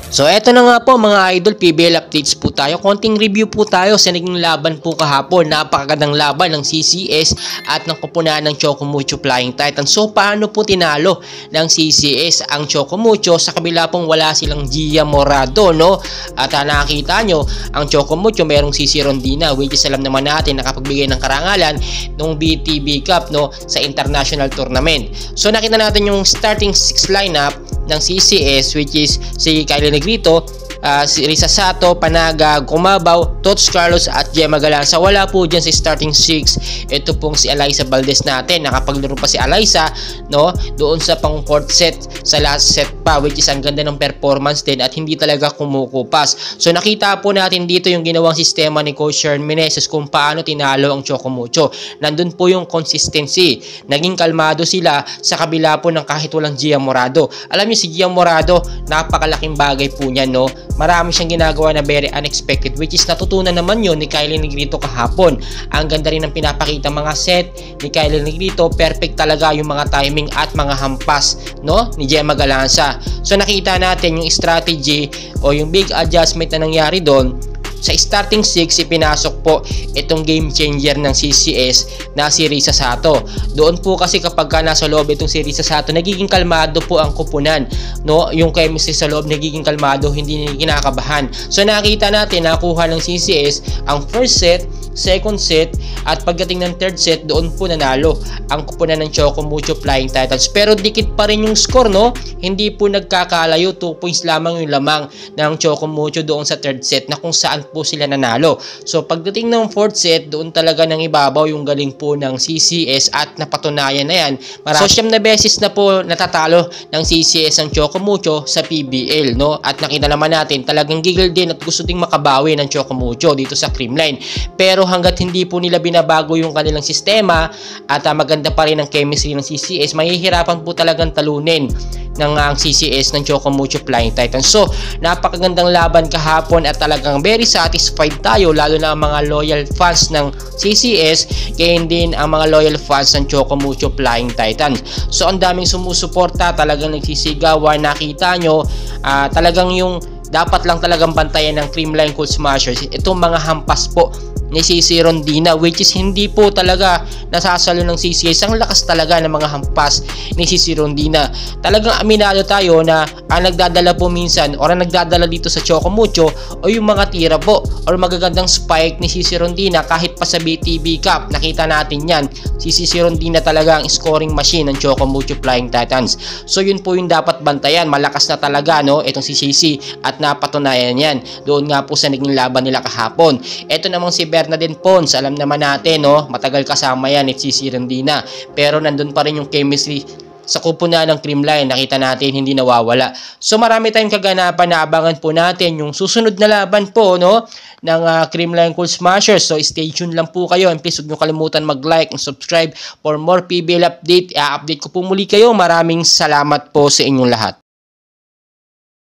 So eto na nga po mga idol, PBL updates po tayo. Konting review po tayo sa naging laban po kahapon. Napakagandang laban ng CCS at ng kupunan ng Chocomucho Flying Titan. So paano po tinalo ng CCS ang Chocomucho sa kabila pong wala silang Gia Morado, no? At nakita nyo, ang Chocomucho merong CC Rondina, which is alam naman natin nakapagbigay ng karangalan ng BTB Cup, no, sa international tournament. So nakita natin yung starting 6 lineup ng CCS, which is si Kyle Negrito, si Risa Sato, Panaga, Gumabaw, Tots Carlos at Gemma Galanza. Wala po dyan sa starting 6. Ito pong si Alyssa Valdez natin. Nakapaglaro pa si Alyssa, no, doon sa pang 4th set, sa last set pa, which is ang ganda ng performance din at hindi talaga kumukupas. So nakita po natin dito yung ginawang sistema ni Coach Sharon Meneses kung paano tinalo ang Chocomucho. Nandun po yung consistency. Naging kalmado sila sa kabila po ng kahit walang Gia Morado. Alam niyo si Gia Morado, napakalaking bagay po niya, no. Marami siyang ginagawa na very unexpected, which is natutunan naman yun ni Kylie Negrito kahapon. Ang ganda rin ng pinapakita mga set ni Kylie Negrito. Perfect talaga yung mga timing at mga hampas, no, ni Gemma Galanza. So nakita natin yung strategy o yung big adjustment na nangyari doon. Sa starting 6, ipinasok po itong game changer ng CCS na si Risa Sato. Doon po kasi kapag nasa loob itong si Risa Sato, nagiging kalmado po ang kupunan, no? Yung chemistry sa loob nagiging kalmado, hindi kinakabahan. So nakita natin, nakuha ng CCS ang first set, second set, at pagdating ng third set, doon po nanalo ang kupunan ng Chocomucho Flying Titans. Pero dikit pa rin yung score, no? Hindi po nagkakalayo, 2 points lamang yung lamang ng Chocomucho doon sa third set na kung saan po sila nanalo. So pagdating ng fourth set, doon talaga nang ibabaw yung galing po ng CCS at napatunayan na yan. So 7 na beses na po natatalo ng CCS ang Chocomucho sa PBL, no? At nakita naman natin talagang gigil din at gusto ding makabawi ng Chocomucho dito sa Creamline. Pero hanggat hindi po nila binabago yung kanilang sistema at maganda pa rin ang chemistry ng CCS, mahihirapan po talagang talunin ng CCS ng Chocomucho Flying Titans. So napakagandang laban kahapon at talagang very satisfied tayo, lalo na ang mga loyal fans ng CCS, kaya din ang mga loyal fans ng Chocomucho Flying Titans. So ang daming sumusuporta, talagang nagsisigawan. Nakita nyo, talagang yung dapat lang talagang bantayan ng Creamline Cool Smashers itong mga hampas po ni CC Rondina, which is hindi po talaga nasasalo ng CCS. Ang lakas talaga ng mga hampas ni CC Rondina. Talagang aminado tayo na ang nagdadala po minsan o ang nagdadala dito sa Chocomucho o yung mga tira po o magagandang spike ni CC Rondina kahit pa sa BTB Cup. Nakita natin yan. Si CC Rondina talaga ang scoring machine ng Chocomucho Flying Titans. So yun po yung dapat bantayan. Malakas na talaga, no, itong si CC at napatunayan yan doon nga po sa naging laban nila kahapon. Ito namang si Bernadette Pons, alam naman natin, no, matagal kasama yan at CC Rondina, pero nandun pa rin yung chemistry sa kupunan ng Creamline. Nakita natin hindi nawawala. So marami tayong kaganapan na abangan po natin yung susunod na laban po, no, ng Creamline Cool Smashers. So stay tuned lang po kayo, and please huwag nyo kalimutan mag-like and subscribe for more PBL update. I-update ko po muli kayo. Maraming salamat po sa inyong lahat.